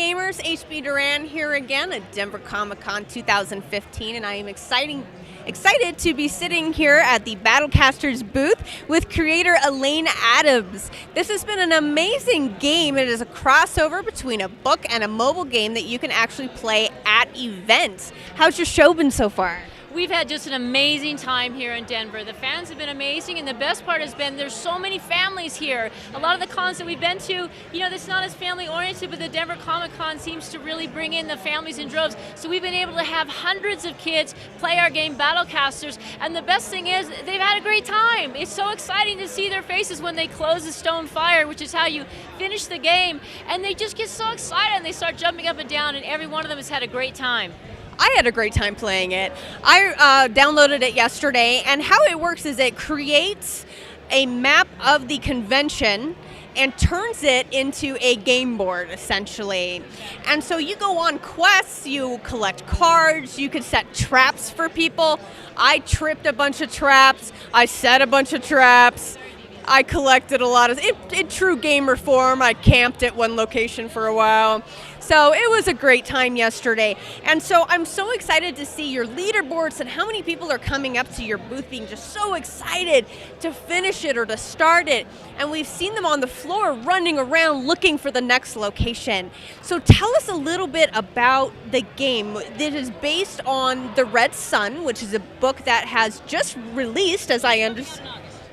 gamers, HB Duran here again at Denver Comic-Con 2015, and I am excited to be sitting here at the BattleKasters booth with creator Alane Adams. This has been an amazing game. It is a crossover between a book and a mobile game that you can actually play at events. How's your show been so far? We've had just an amazing time here in Denver. The fans have been amazing, and the best part has been there's so many families here. A lot of the cons that we've been to, that's not as family oriented, but the Denver Comic-Con seems to really bring in the families in droves. So we've been able to have hundreds of kids play our game BattleKasters, and the best thing is they've had a great time. It's so exciting to see their faces when they close the stone fire, which is how you finish the game, and they just get so excited and they start jumping up and down, and every one of them has had a great time. I had a great time playing it. I downloaded it yesterday, and how it works is it creates a map of the convention and turns it into a game board, essentially. And so you go on quests, you collect cards, you can set traps for people. I tripped a bunch of traps, I set a bunch of traps, I collected a lot of, in true gamer form, I camped at one location for a while. So it was a great time yesterday. And so I'm so excited to see your leaderboards and how many people are coming up to your booth being just so excited to finish it or to start it. And we've seen them on the floor running around looking for the next location. So tell us a little bit about the game. It is based on The Red Sun, which is a book that has just released, as I understand.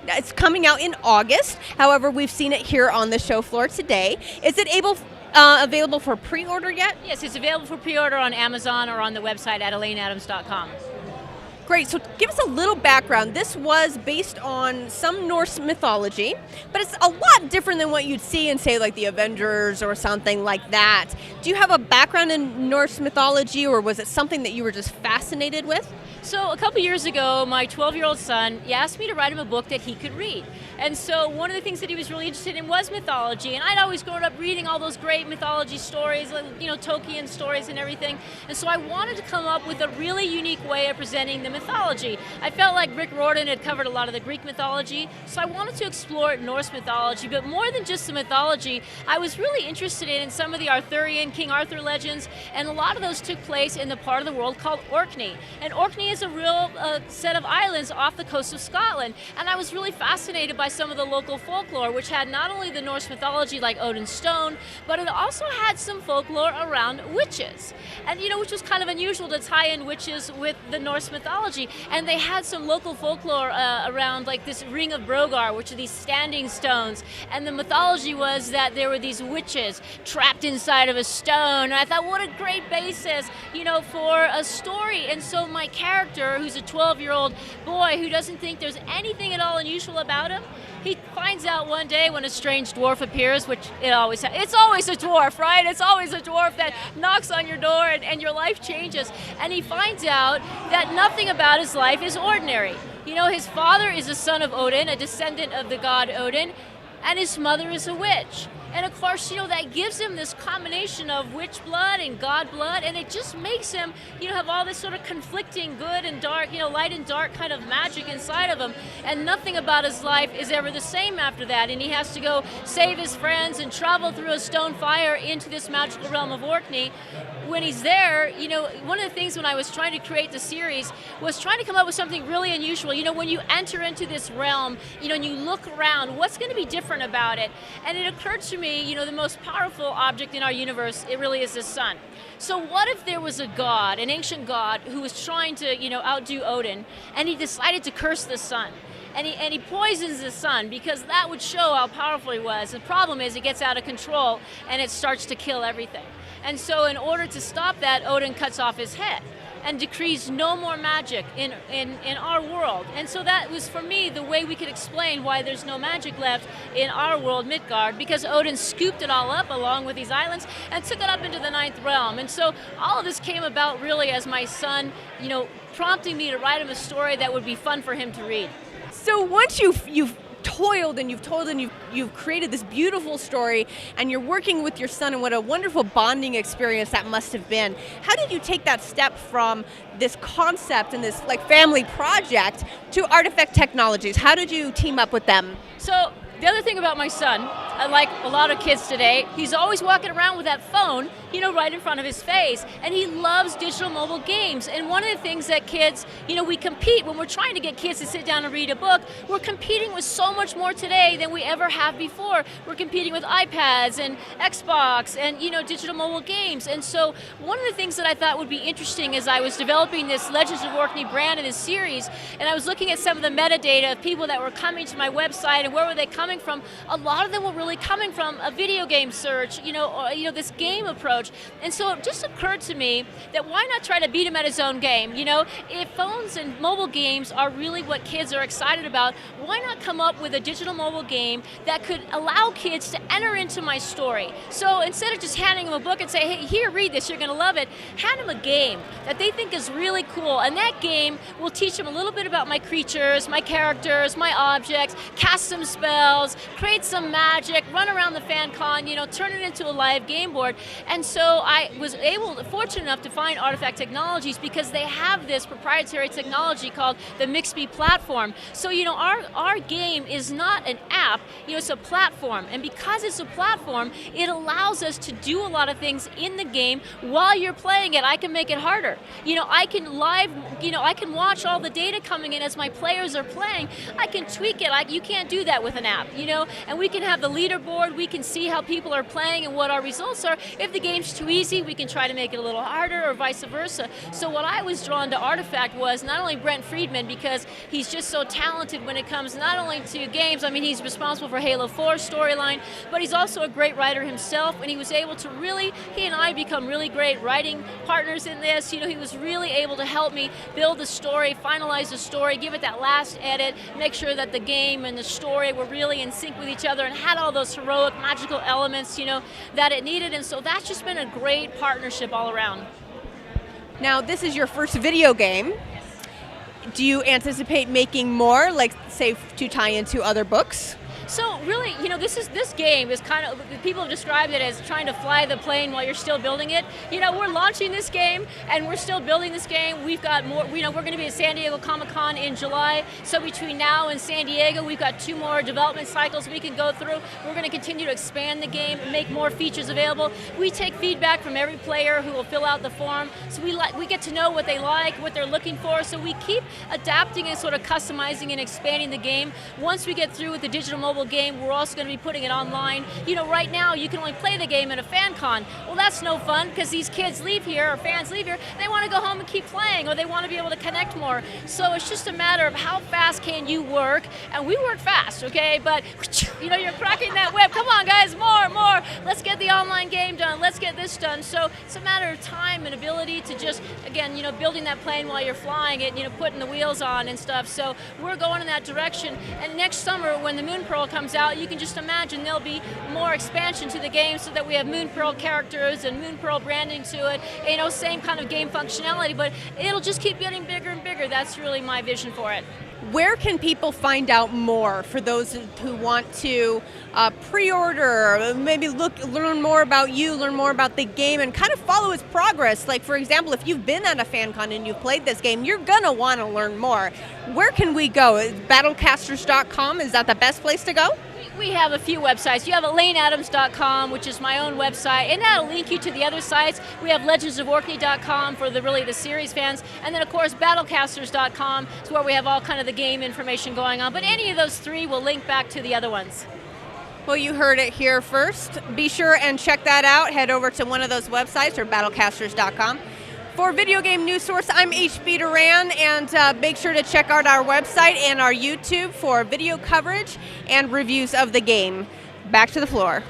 It's coming out in August. However, we've seen it here on the show floor today. Is it available for pre-order yet? Yes, it's available for pre-order on Amazon or on the website at alaneadams.com. Great, so give us a little background. This was based on some Norse mythology, but it's a lot different than what you'd see in, say, like the Avengers or something like that. Do you have a background in Norse mythology, or was it something that you were just fascinated with? So a couple years ago, my 12-year-old son, he asked me to write him a book that he could read. And so one of the things that he was really interested in was mythology. And I'd always grown up reading all those great mythology stories, like, Tolkien stories and everything. And so I wanted to come up with a really unique way of presenting the mythology. I felt like Rick Riordan had covered a lot of the Greek mythology, so I wanted to explore Norse mythology. But more than just the mythology, I was really interested in some of the Arthurian, King Arthur legends, and a lot of those took place in the part of the world called Orkney. And Orkney is a real set of islands off the coast of Scotland. And I was really fascinated by some of the local folklore, which had not only the Norse mythology like Odin's stone, but it also had some folklore around witches. And which was kind of unusual to tie in witches with the Norse mythology. And they had some local folklore around like this ring of Brogar, which are these standing stones. And the mythology was that there were these witches trapped inside of a stone. And I thought, what a great basis, for a story. And so my character, who's a 12-year-old boy who doesn't think there's anything at all unusual about him, he finds out one day when a strange dwarf appears, which it's always a dwarf, right? It's always a dwarf that knocks on your door and your life changes. And he finds out that nothing about his life is ordinary. His father is a son of Odin, a descendant of the god Odin, and his mother is a witch. And of course, that gives him this combination of witch blood and god blood, and it just makes him, have all this sort of conflicting good and dark, light and dark kind of magic inside of him. And nothing about his life is ever the same after that. And he has to go save his friends and travel through a stone fire into this magical realm of Orkney. When he's there, one of the things when I was trying to create the series was trying to come up with something really unusual. When you enter into this realm, and you look around, what's going to be different about it? And it occurred to me, the most powerful object in our universe, it really is the sun. So what if there was a god, an ancient god, who was trying to, outdo Odin, and he decided to curse the sun? And he poisons the sun because that would show how powerful he was. The problem is it gets out of control and it starts to kill everything. And so in order to stop that, Odin cuts off his head and decrees no more magic in our world. And so that was, for me, the way we could explain why there's no magic left in our world, Midgard, because Odin scooped it all up along with these islands and took it up into the ninth realm. And so all of this came about really as my son, prompting me to write him a story that would be fun for him to read. So once you've toiled and you've created this beautiful story, and you're working with your son, and what a wonderful bonding experience that must have been. How did you take that step from this concept and this family project to Artifact Technologies? How did you team up with them? So The other thing about my son, like a lot of kids today, he's always walking around with that phone, right in front of his face, and he loves digital mobile games. And one of the things that kids, we compete when we're trying to get kids to sit down and read a book. We're competing with so much more today than we ever have before. We're competing with iPads and Xbox and digital mobile games. And so one of the things that I thought would be interesting as I was developing this Legends of Orkney brand and this series, and I was looking at some of the metadata of people that were coming to my website and where were they coming from. A lot of them were really coming from a video game search, this game approach. And so it just occurred to me that why not try to beat him at his own game? If phones and mobile games are really what kids are excited about, why not come up with a digital mobile game that could allow kids to enter into my story? So instead of just handing them a book and say, hey, here, read this, you're going to love it, hand them a game that they think is really cool. And that game will teach them a little bit about my creatures, my characters, my objects, cast some spells, create some magic, run around the fan con, turn it into a live game board. And so I was fortunate enough to find Artifact Technologies because they have this proprietary technology called the Mixby platform. So, our game is not an app, it's a platform. And because it's a platform, it allows us to do a lot of things in the game while you're playing it. I can make it harder. I can watch all the data coming in as my players are playing. I can tweak it. You can't do that with an app, and we can have the leaderboard. We can see how people are playing and what our results are. If the game's too easy, we can try to make it a little harder or vice versa. So what I was drawn to Artifact was not only Brent Friedman, because he's just so talented when it comes not only to games, he's responsible for Halo 4 storyline, but he's also a great writer himself, and he was able to he and I become really great writing partners in this. He was really able to help me build the story, finalize the story, give it that last edit, make sure that the game and the story were really in sync with each other and had all those heroic, magical elements, that it needed. And so that's just been a great partnership all around. Now, this is your first video game. Do you anticipate making more, like, say, to tie into other books? So really, this game is kind of, people have described it as trying to fly the plane while you're still building it. We're launching this game and we're still building this game. We've got more, we're going to be at San Diego Comic-Con in July. So between now and San Diego, we've got 2 more development cycles we can go through. We're going to continue to expand the game and make more features available. We take feedback from every player who will fill out the form. So we get to know what they like, what they're looking for. So we keep adapting and sort of customizing and expanding the game. Once we get through with the digital mobile game, we're also going to be putting it online. Right now you can only play the game at a fan con. Well, that's no fun because these kids leave here, or fans leave here, they want to go home and keep playing, or they want to be able to connect more. So it's just a matter of how fast can you work, and we work fast, okay? But you're cracking that whip. Come on, guys, more. Let's get the online game done. Let's get this done. So it's a matter of time and ability to just, again, building that plane while you're flying it, putting the wheels on and stuff. So we're going in that direction. And next summer, when the Moon Pearl comes out, you can just imagine there'll be more expansion to the game so that we have Moon Pearl characters and Moon Pearl branding to it, same kind of game functionality, but it'll just keep getting bigger and bigger. That's really my vision for it. Where can people find out more for those who want to pre-order, maybe learn more about you, learn more about the game, and kind of follow its progress? Like, for example, if you've been at a fan con and you've played this game, you're going to want to learn more. Where can we go? BattleKasters.com, is that the best place to go? We have a few websites. You have AlaneAdams.com, which is my own website, and that'll link you to the other sites. We have LegendsofOrkney.com for the series fans, and then of course BattleKasters.com is where we have all kind of the game information going on. But any of those 3 will link back to the other ones. Well, you heard it here first. Be sure and check that out. Head over to one of those websites or BattleKasters.com. For Video Game News Source, I'm HB Duran, and make sure to check out our website and our YouTube for video coverage and reviews of the game. Back to the floor.